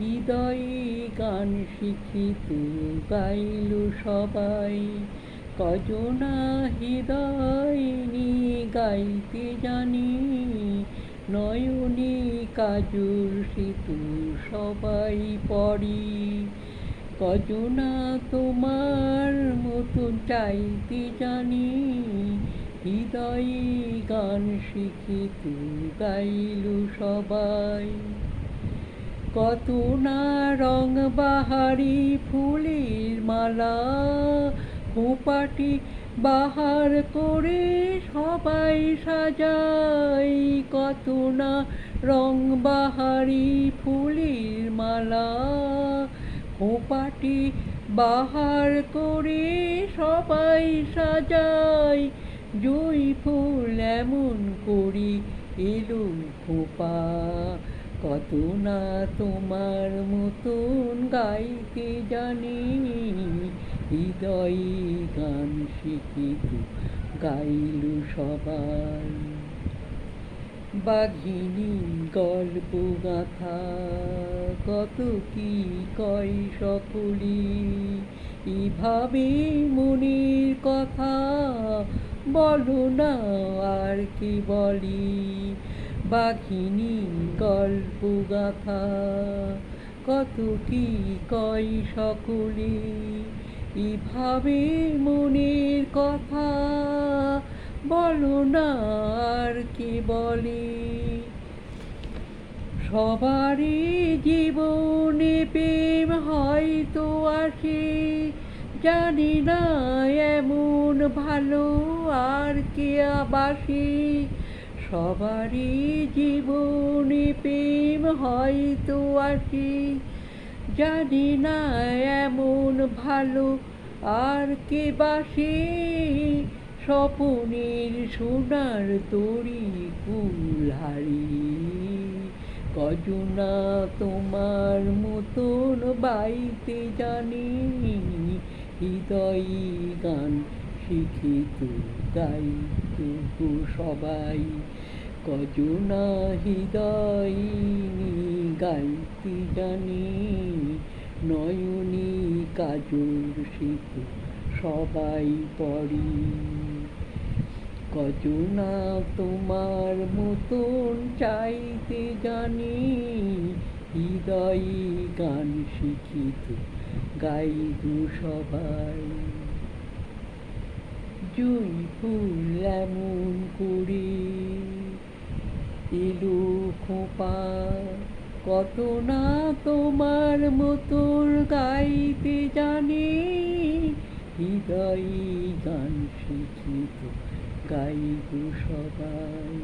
হৃদয়ে গান শিখিত গাইল সবাই। কজনা হৃদয় নিয়ে গাইতে জানি, নয়নে কাজল সেতু সবাই পড়ি। কজনা তোমার মতন চাইতে জানি, হৃদয়ে গান শিখিত গাইল সবাই। কত না রং বাহারি ফুলের মালা, খোঁপাটি বাহার করে সবাই সাজাই। কত না রং বাহারি ফুলের মালা, খোঁপাটি বাহার করে সবাই সাজাই। জুঁই ফুল এমন করি এলো খোঁপা, কত না তোমার মতন গাইতে জানি, হৃদয়ে গান শিখিত গাইল সবাই। বাঘিনী গল্প গাথা কত কি কয় সকলি, এভাবে মনের কথা বলো না আর কি বলি। বাঘিনী গল্প গাথা কত কি কয় সকলে, এভাবে মনের কথা বলো না আর কে বলে। সবারই জীবনে প্রেম হয়তো আসে, জানি না এমন ভালো আর কে বাসে। সবারই জীবনে প্রেম হয়তো আসে, জানি না এমন ভালো আর কে বাসে। স্বপনের সোনার তরি কুলহারি, কজনা তোমার মতন বাইতে জানি, হৃদয়ে গান শিখিত গাইত সবাই। কজনা হৃদয়ে গাইতে জানি, নয়নে কাজল সেতু সবাই পড়ি। কজনা তোমার মতন চাইতে জানি, হৃদয়ে গান শিখিত গাইব সবাই। জুঁই ফুল এমন করে এলো খোঁপা, কত না তোমার মতন গাইতে জানি, হৃদয়ে গান শিখিত গাইব সবাই।